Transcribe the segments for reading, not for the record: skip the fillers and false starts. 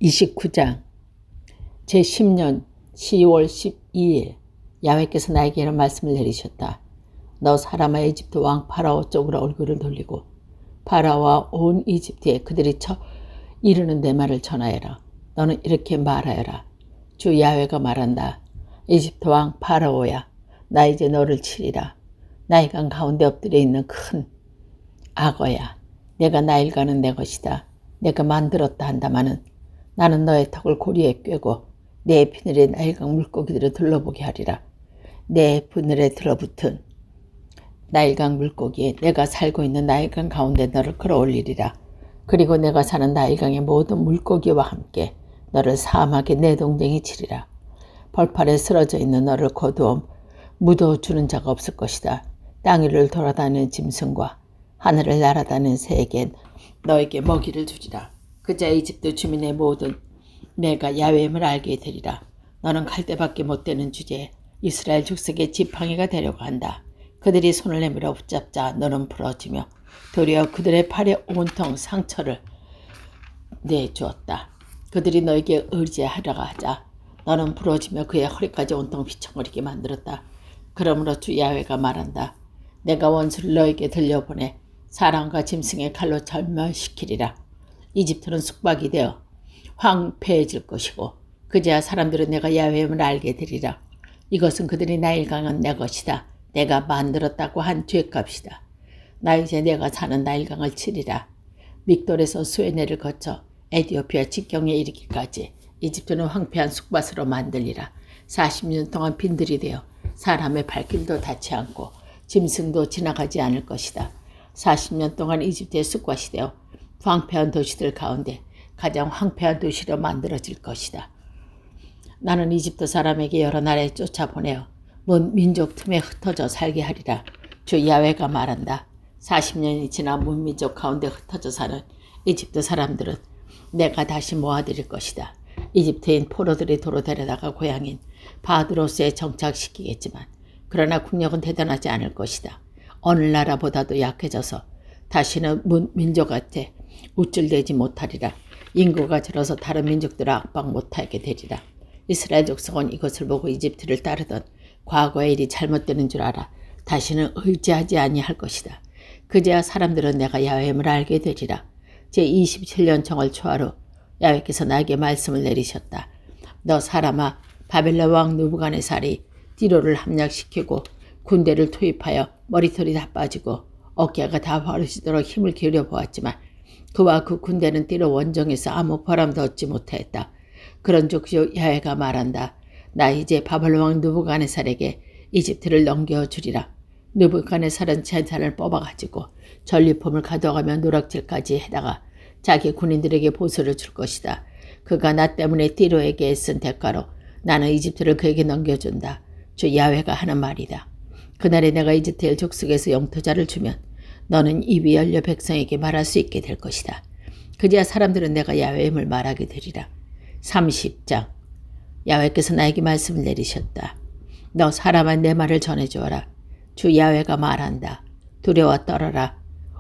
29장 제10년 10월 12일 야훼께서 나에게 이런 말씀을 내리셨다. 너 사람아 이집트 왕 파라오 쪽으로 얼굴을 돌리고 파라오와 온 이집트에 그들이 이르는 내 말을 전하여라. 너는 이렇게 말하여라. 주 야훼가 말한다. 이집트 왕 파라오야, 나 이제 너를 치리라. 나일강 가운데 엎드려 있는 큰 악어야. 내가 나일강은 내 것이다. 내가 만들었다 한다마는 나는 너의 턱을 고리에 꿰고 내 비늘에 나일강 물고기들을 둘러보게 하리라. 내 비늘에 들어붙은 나일강 물고기에 내가 살고 있는 나일강 가운데 너를 끌어올리리라. 그리고 내가 사는 나일강의 모든 물고기와 함께 너를 사막에 내 동댕이 치리라. 벌판에 쓰러져 있는 너를 거두어 묻어주는 자가 없을 것이다. 땅 위를 돌아다니는 짐승과 하늘을 날아다니는 새에게 너에게 먹이를 주리라. 그자 이집트 주민의 모든 내가 야훼임을 알게 되리라. 너는 갈대밖에 못 되는 주제에 이스라엘 족속의 지팡이가 되려고 한다. 그들이 손을 내밀어 붙잡자 너는 부러지며 도리어 그들의 팔에 온통 상처를 내주었다. 그들이 너에게 의지하려고 하자 너는 부러지며 그의 허리까지 온통 휘청거리게 만들었다. 그러므로 주 야훼가 말한다. 내가 원수를 너에게 들려보내 사람과 짐승의 칼로 절멸시키리라. 이집트는 숙박이 되어 황폐해질 것이고 그제야 사람들은 내가 야훼임을 알게 되리라. 이것은 그들이 나일강은 내 것이다. 내가 만들었다고 한 죄값이다. 나 이제 내가 사는 나일강을 치리라. 믹돌에서 수에네를 거쳐 에디오피아 직경에 이르기까지 이집트는 황폐한 숙밭으로 만들리라. 40년 동안 빈들이 되어 사람의 발길도 닿지 않고 짐승도 지나가지 않을 것이다. 40년 동안 이집트의 숙밭이 되어 황폐한 도시들 가운데 가장 황폐한 도시로 만들어질 것이다. 나는 이집트 사람에게 여러 나라에 쫓아보내어 문 민족 틈에 흩어져 살게 하리라. 주 야훼가 말한다. 40년이 지나 문민족 가운데 흩어져 사는 이집트 사람들은 내가 다시 모아드릴 것이다. 이집트인 포로들이 도로 데려다가 고향인 바드로스에 정착시키겠지만 그러나 국력은 대단하지 않을 것이다. 어느 나라보다도 약해져서 다시는 민족한테 우쭐대지 못하리라. 인구가 줄어서 다른 민족들을 압박 못하게 되리라. 이스라엘 족속은 이것을 보고 이집트를 따르던 과거의 일이 잘못되는 줄 알아 다시는 의지하지 아니할 것이다. 그제야 사람들은 내가 야훼임을 알게 되리라. 제27년 정월 초하루 야훼께서 나에게 말씀을 내리셨다. 너 사람아, 바벨론 왕 느부갓네살이 디로를 함락시키고 군대를 투입하여 머리털이 다 빠지고 어깨가 다 벌어지도록 힘을 기울여 보았지만 그와 그 군대는 띠로 원정에서 아무 보람도 얻지 못하였다. 그런즉 야훼가 말한다. 나 이제 바벨론 왕 느부갓네살에게 이집트를 넘겨주리라. 느부갓네살은 재산을 뽑아가지고 전리품을 가져가며 누락질까지 해다가 자기 군인들에게 보수를 줄 것이다. 그가 나 때문에 띠로에게 애쓴 대가로 나는 이집트를 그에게 넘겨준다. 주 야훼가 하는 말이다. 그날에 내가 이집트의 족속에서 영토자를 주면 너는 입이 열려 백성에게 말할 수 있게 될 것이다. 그제야 사람들은 내가 야훼임을 말하게 되리라. 30장 야훼께서 나에게 말씀을 내리셨다. 너 사람아 내 말을 전해주어라. 주 야훼가 말한다. 두려워 떨어라.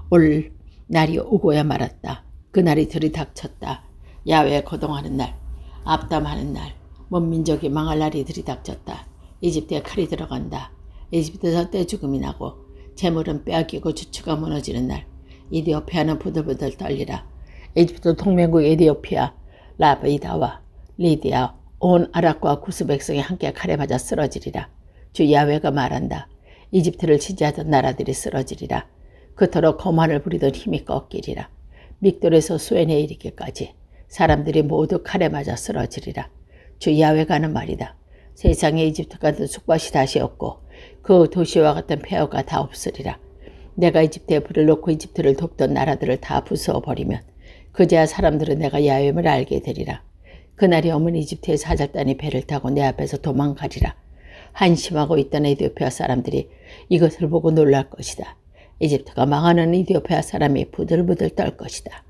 올 날이 오고야 말았다. 그날이 들이닥쳤다. 야훼 거동하는 날, 압담하는 날, 문민족이 망할 날이 들이닥쳤다. 이집트에 칼이 들어간다. 이집트에서 떼죽음이 나고 재물은 빼앗기고 주추가 무너지는 날. 이디오피아는 부들부들 떨리라. 이집트 동맹국 에디오피아, 라비다와 리디아, 온 아랍과 구스 백성이 함께 칼에 맞아 쓰러지리라. 주 야훼가 말한다. 이집트를 지지하던 나라들이 쓰러지리라. 그토록 거만을 부리던 힘이 꺾이리라. 믹돌에서 수에네에 이르기까지 사람들이 모두 칼에 맞아 쓰러지리라. 주 야훼가 하는 말이다. 세상에 이집트 같은 숙밭이 다시 없고 그 도시와 같은 폐허가 다 없으리라. 내가 이집트에 불을 놓고 이집트를 돕던 나라들을 다 부수어버리면 그제야 사람들은 내가 야훼임을 알게 되리라. 그날이 오면 이집트의 사절단이 배를 타고 내 앞에서 도망가리라. 한심하고 있던 에디오피아 사람들이 이것을 보고 놀랄 것이다. 이집트가 망하는 에디오피아 사람이 부들부들 떨 것이다.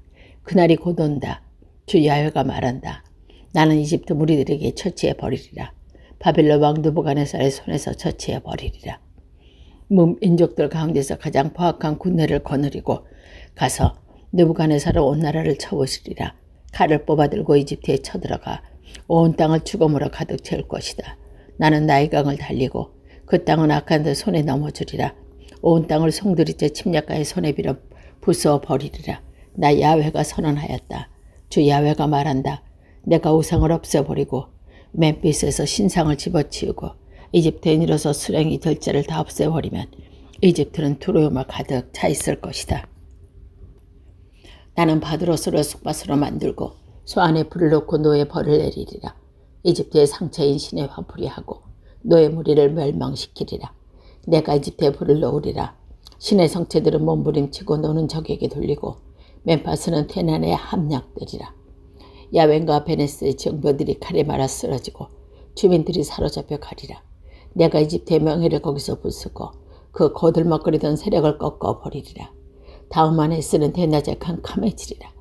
그날이 곧 온다. 주 야훼가 말한다. 나는 이집트 무리들에게 처치해 버리리라. 바벨론 왕 느부갓네살의 손에서 처치해 버리리라. 민족들 가운데서 가장 포악한 군대를 거느리고 가서 느부갓네살은 온 나라를 쳐부수리라. 칼을 뽑아들고 이집트에 쳐들어가 온 땅을 죽음으로 가득 채울 것이다. 나는 나일강을 달리고 그 땅은 악한들 손에 넘어주리라. 온 땅을 송두리째 침략가의 손에 빌어 부수어 버리리라. 나 야훼가 선언하였다. 주 야훼가 말한다. 내가 우상을 없애버리고 멤피스에서 신상을 집어치우고 이집트에 이르러서 수령이 들자를 다 없애버리면 이집트는 두려움에 가득 차 있을 것이다. 나는 바드로스를 쑥밭으로 만들고 소 안에 불을 놓고 노에 벌을 내리리라. 이집트의 상처인 신의 화풀이 하고 노의 무리를 멸망시키리라. 내가 이집트에 불을 놓으리라. 신의 성체들은 몸부림치고 노는 적에게 돌리고 멤파스는 테난에 함락되리라. 야웬과 베네스의 정병들이 칼에 말아 쓰러지고 주민들이 사로잡혀 가리라. 내가 이집트의 명예를 거기서 부수고 그 거들먹거리던 세력을 꺾어버리리라. 다음 안에 쓰는 대낮에 캄캄해지리라.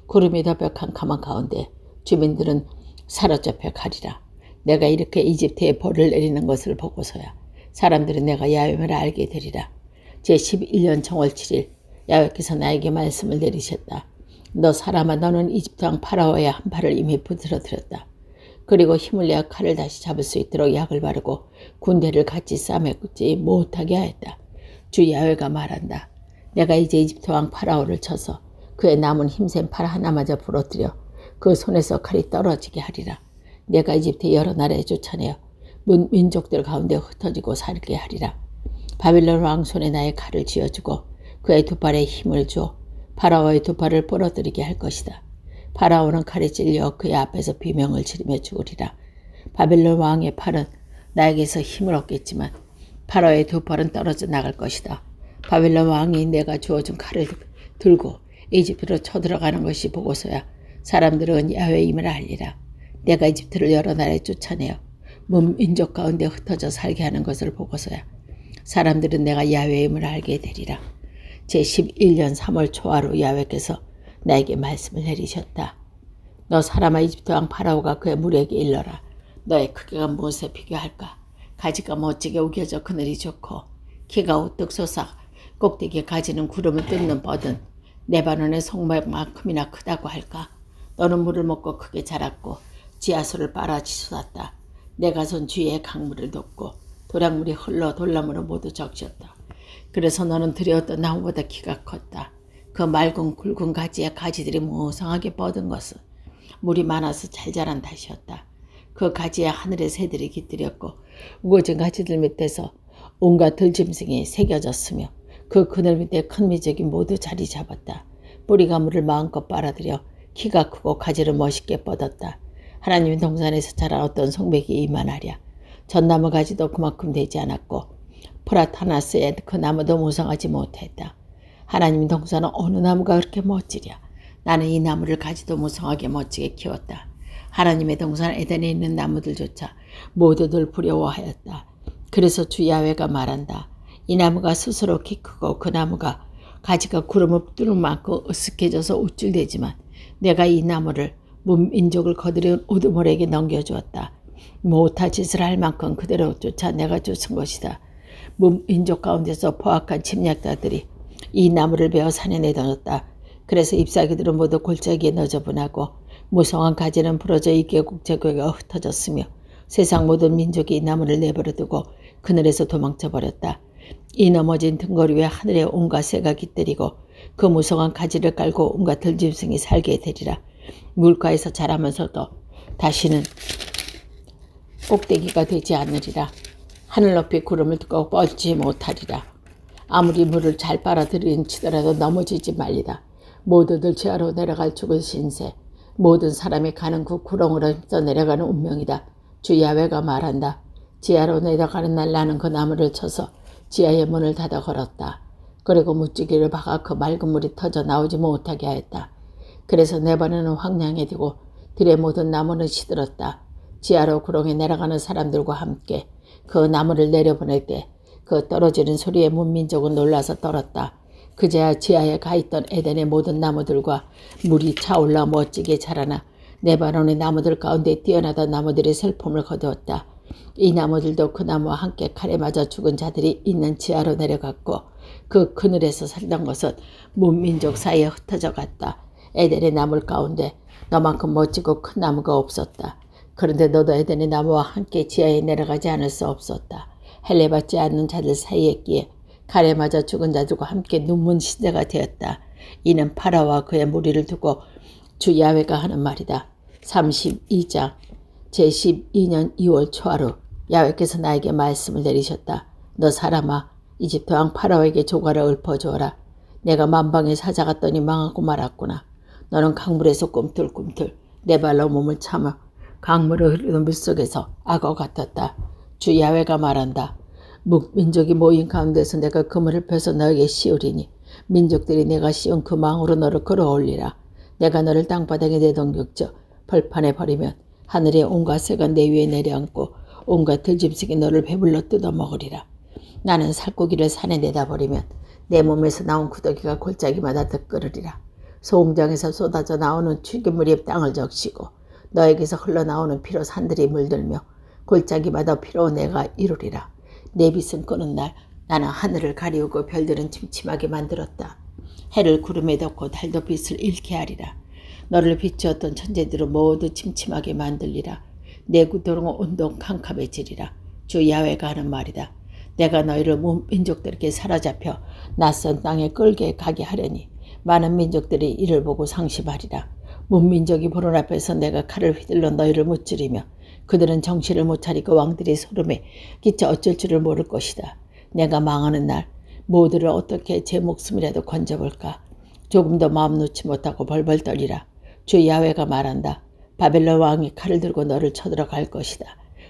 구름이 덮여 캄캄한 가운데 주민들은 사로잡혀 가리라. 내가 이렇게 이집트에 벌을 내리는 것을 보고서야 사람들은 내가 야훼임을 알게 되리라. 제11년 정월 7일 야훼께서 나에게 말씀을 내리셨다. 너 사람아, 너는 이집트 왕 파라오의 한 팔을 이미 부스러뜨렸다. 그리고 힘을 내어 칼을 다시 잡을 수 있도록 약을 바르고 군대를 같이 싸매지 못하게 하였다. 주 야훼가 말한다. 내가 이제 이집트 왕 파라오를 쳐서 그의 남은 힘센 팔 하나마저 부러뜨려 그 손에서 칼이 떨어지게 하리라. 내가 이집트 여러 나라에 쫓아내어 민족들 가운데 흩어지고 살게 하리라. 바빌론 왕 손에 나의 칼을 쥐어주고 그의 두 팔에 힘을 주어 파라오의 두 팔을 부러뜨리게 할 것이다. 파라오는 칼에 찔려 그의 앞에서 비명을 지르며 죽으리라. 바빌론 왕의 팔은 나에게서 힘을 얻겠지만 파라오의 두 팔은 떨어져 나갈 것이다. 바빌론 왕이 내가 주어준 칼을 들고 이집트로 쳐들어가는 것이 보고서야 사람들은 야훼임을 알리라. 내가 이집트를 여러 나라에 쫓아내어 민족 가운데 흩어져 살게 하는 것을 보고서야 사람들은 내가 야훼임을 알게 되리라. 제11년 3월 초하루 야훼께서 나에게 말씀을 내리셨다. 너 사람아, 이집트 왕 파라오가 그의 무리에게 일러라. 너의 크기가 무엇에 비교할까? 가지가 멋지게 우겨져 그늘이 좋고 키가 우뚝 솟아 꼭대기에 가지는 구름을 뜯는 뻗은 레바논의 송막만큼이나 크다고 할까? 너는 물을 먹고 크게 자랐고 지하수를 빨아지 쏟았다. 내가 손 주위에 강물을 뒀고 도량물이 흘러 돌나무로 모두 적셨다. 그래서 너는 들여왔던 나무보다 키가 컸다. 그 맑은 굵은 가지에 가지들이 무성하게 뻗은 것은 물이 많아서 잘 자란 탓이었다. 그 가지에 하늘의 새들이 깃들였고 우거진 가지들 밑에서 온갖 들짐승이 새겨졌으며 그 그늘 밑에 큰 미적이 모두 자리 잡았다. 뿌리가 물을 마음껏 빨아들여 키가 크고 가지를 멋있게 뻗었다. 하나님의 동산에서 자란 어떤 송백이 이만하랴. 전나무 가지도 그만큼 되지 않았고 프라타나스의 그 나무도 무성하지 못했다. 하나님 동산은 어느 나무가 그렇게 멋지랴. 나는 이 나무를 가지도 무성하게 멋지게 키웠다. 하나님의 동산 에덴에 있는 나무들조차 모두들 부러워하였다. 그래서 주 야훼가 말한다. 이 나무가 스스로 키 크고 그 나무가 가지가 구름을 뚫을 만큼 으쓱해져서 우쭐대지만 내가 이 나무를 문민족을 거드려온 우두머리에게 넘겨주었다. 못할 짓을 할 만큼 그대로 쫓아 내가 쫓은 것이다. 문민족 가운데서 포악한 침략자들이 이 나무를 베어 산에 내던졌다. 그래서 잎사귀들은 모두 골짜기에 너저분하고 무성한 가지는 부러져 이개국 제국가 흩어졌으며 세상 모든 민족이 이 나무를 내버려 두고 그늘에서 도망쳐버렸다. 이 넘어진 등거리 위에 하늘에 온갖 새가 깃들이고 그 무성한 가지를 깔고 온갖 들짐승이 살게 되리라. 물가에서 자라면서도 다시는 꼭대기가 되지 않으리라. 하늘 높이 구름을 두고 뻗지 못하리라. 아무리 물을 잘 빨아들인치더라도 넘어지지 말리다. 모두들 지하로 내려갈 죽을 신세. 모든 사람이 가는 그 구렁으로 힘써 내려가는 운명이다. 주 야훼가 말한다. 지하로 내려가는 날 나는 그 나무를 쳐서 지하의 문을 닫아 걸었다. 그리고 무지개를 박아 그 맑은 물이 터져 나오지 못하게 하였다. 그래서 네 번에는 황량해 두고 들의 모든 나무는 시들었다. 지하로 구렁에 내려가는 사람들과 함께 그 나무를 내려보낼 때 그 떨어지는 소리에 문민족은 놀라서 떨었다. 그제야 지하에 가있던 에덴의 모든 나무들과 물이 차올라 멋지게 자라나 레바논의 나무들 가운데 뛰어나던 나무들이 슬픔을 거두었다. 이 나무들도 그 나무와 함께 칼에 맞아 죽은 자들이 있는 지하로 내려갔고 그 그늘에서 살던 것은 문민족 사이에 흩어져 갔다. 에덴의 나물 가운데 너만큼 멋지고 큰 나무가 없었다. 그런데 너도 에덴의 나무와 함께 지하에 내려가지 않을 수 없었다. 할례받지 않는 자들 사이에 있기에 칼에 맞아 죽은 자들과 함께 눈문 시대가 되었다. 이는 파라와 그의 무리를 두고 주 야훼가 하는 말이다. 32장 제12년 2월 초하루 야훼께서 나에게 말씀을 내리셨다. 너 사람아, 이집트 왕 파라오에게 조가를 읊어주어라. 내가 만방에 찾아갔더니 망하고 말았구나. 너는 강물에서 꿈틀꿈틀 내 발로 몸을 참아 강물을 흐르는 물속에서 악어 같았다. 주 야훼가 말한다. 민족이 모인 가운데서 내가 그물을 펴서 너에게 씌우리니 민족들이 내가 씌운 그 망으로 너를 끌어올리라. 내가 너를 땅바닥에 내던격져 벌판에 버리면 하늘의 온갖 새가 내 위에 내려앉고 온갖 들짐승이 너를 배불러 뜯어먹으리라. 나는 살코기를 산에 내다 버리면 내 몸에서 나온 구더기가 골짜기마다 득끓으리라. 소음장에서 쏟아져 나오는 튀김물이 땅을 적시고 너에게서 흘러나오는 피로 산들이 물들며 골짜기마다 피로 내가 이루리라. 내 빛은 끄는 날 나는 하늘을 가리우고 별들은 침침하게 만들었다. 해를 구름에 덮고 달도 빛을 잃게 하리라. 너를 비추었던 천재들은 모두 침침하게 만들리라. 내 구도는 온통 캄캄해지리라. 주 야훼가 하는 말이다. 내가 너희를 민족들에게 사로잡혀 낯선 땅에 끌게 가게 하려니 많은 민족들이 이를 보고 상심하리라. 문민족이 보는 앞에서 내가 칼을 휘둘러 너희를 무찌르며 그들은 정신을 못 차리고 왕들이 소름에 끼쳐 어쩔 줄을 모를 것이다. 내가 망하는 날 모두를 어떻게 제 목숨이라도 건져볼까. 조금 더 마음 놓지 못하고 벌벌 떨리라. 주 야훼가 말한다. 바벨론 왕이 칼을 들고 너를 쳐들어갈 것이다.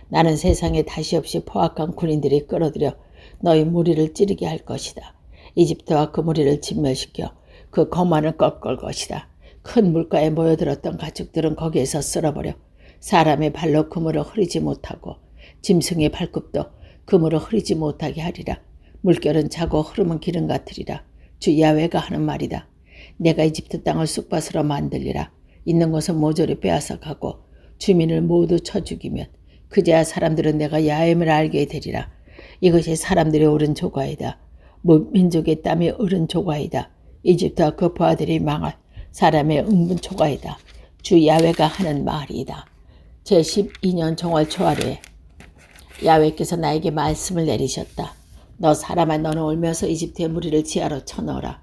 나는 세상에 다시 없이 포악한 군인들이 끌어들여 너희 무리를 찌르게 할 것이다. 이집트와 그 무리를 진멸시켜 그 거만을 꺾을 것이다. 큰 물가에 모여들었던 가축들은 거기에서 쓸어버려 사람의 발로 그물을 흐리지 못하고 짐승의 발굽도 그물을 흐리지 못하게 하리라. 물결은 차고 흐름은 기름 같으리라. 주 야훼가 하는 말이다. 내가 이집트 땅을 쑥밭으로 만들리라. 있는 것은 모조리 빼앗아 가고 주민을 모두 쳐 죽이면 그제야 사람들은 내가 야훼임을 알게 되리라. 이것이 사람들의 옳은 조과이다. 민족의 땀이 흐른 조과이다. 이집트와 그 부하들이 망할 사람의 은분 조과이다. 주 야훼가 하는 말이다. 제12년 정월 초하루에 야훼께서 나에게 말씀을 내리셨다. 너 사람아, 너는 울면서 이집트의 무리를 지하로 쳐넣어라.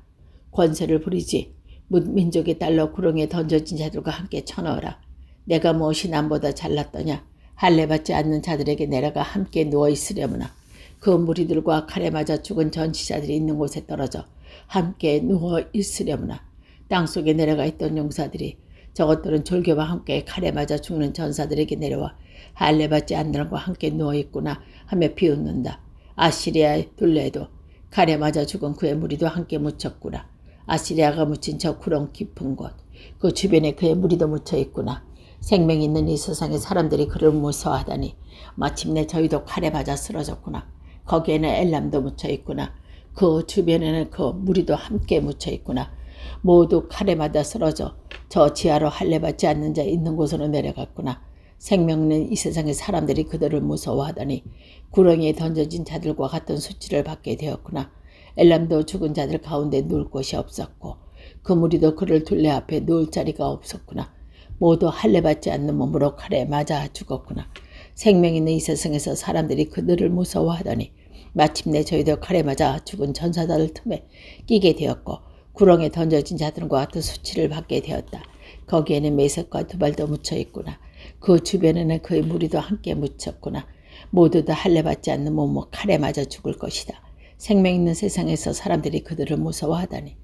권세를 부리지 민족의 딸로 구렁이에 던져진 자들과 함께 쳐넣어라. 내가 무엇이 남보다 잘났더냐. 할례받지 않는 자들에게 내려가 함께 누워있으려무나 그 무리들과 칼에 맞아 죽은 전시자들이 있는 곳에 떨어져 함께 누워있으려무나 땅속에 내려가 있던 용사들이 저것들은 졸교와 함께 칼에 맞아 죽는 전사들에게 내려와 할례받지 않는 것과 함께 누워있구나 하며 비웃는다. 아시리아의 둘레에도 칼에 맞아 죽은 그의 무리도 함께 묻혔구나. 아시리아가 묻힌 저 구렁 깊은 곳, 그 주변에 그의 무리도 묻혀있구나. 생명 있는 이 세상에 사람들이 그를 무서워하다니 마침내 저희도 칼에 맞아 쓰러졌구나. 거기에는 엘람도 묻혀있구나. 그 주변에는 그 무리도 함께 묻혀있구나. 모두 칼에 맞아 쓰러져 저 지하로 할례받지 않는 자 있는 곳으로 내려갔구나. 생명 있는 이 세상의 사람들이 그들을 무서워하다니 구렁이에 던져진 자들과 같은 수치를 받게 되었구나. 엘람도 죽은 자들 가운데 누울 곳이 없었고 그 무리도 그를 둘레 앞에 누울 자리가 없었구나. 모두 할례받지 않는 몸으로 칼에 맞아 죽었구나. 생명 있는 이 세상에서 사람들이 그들을 무서워하더니 마침내 저희도 칼에 맞아 죽은 전사들 틈에 끼게 되었고 구렁에 던져진 자들과 같은 수치를 받게 되었다. 거기에는 메색과 두발도 묻혀있구나. 그 주변에는 그의 무리도 함께 묻혔구나. 모두 다 할례받지 않는 몸으로 칼에 맞아 죽을 것이다. 생명 있는 세상에서 사람들이 그들을 무서워하다니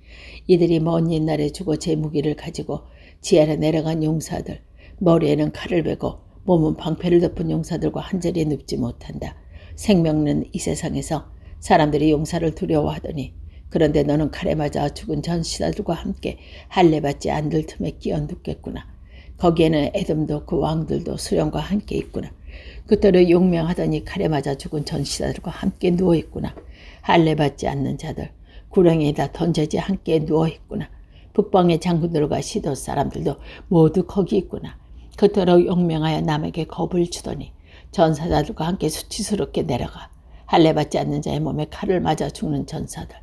이들이 먼 옛날에 죽어 제 무기를 가지고 지하로 내려간 용사들, 머리에는 칼을 베고 몸은 방패를 덮은 용사들과 한자리에 눕지 못한다. 생명 있는 이 세상에서 사람들이 용사를 두려워하더니 그런데 너는 칼에 맞아 죽은 전시자들과 함께 할례받지 않을 틈에 끼어 눕겠구나. 거기에는 에돔도 그 왕들도 수령과 함께 있구나. 그때로 용명하더니 칼에 맞아 죽은 전시자들과 함께 누워있구나. 할례받지 않는 자들, 구렁이에다 던져지 함께 누워있구나. 북방의 장군들과 시도 사람들도 모두 거기 있구나. 그토록 용명하여 남에게 겁을 주더니 전사자들과 함께 수치스럽게 내려가 할례받지 않는 자의 몸에 칼을 맞아 죽는 전사들,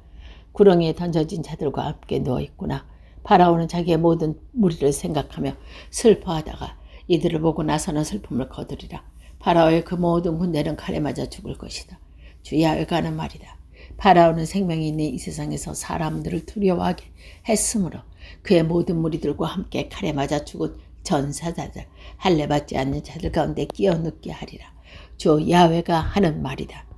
구렁이에 던져진 자들과 함께 누워있구나. 파라오는 자기의 모든 무리를 생각하며 슬퍼하다가 이들을 보고 나서는 슬픔을 거두리라. 파라오의 그 모든 군대는 칼에 맞아 죽을 것이다. 주 야훼가 하는 말이다. 파라오는 생명이 있는 이 세상에서 사람들을 두려워하게 했으므로 그의 모든 무리들과 함께 칼에 맞아 죽은 전사자들, 할례받지 않는 자들 가운데 끼어 눕게 하리라. 주 야훼가 하는 말이다.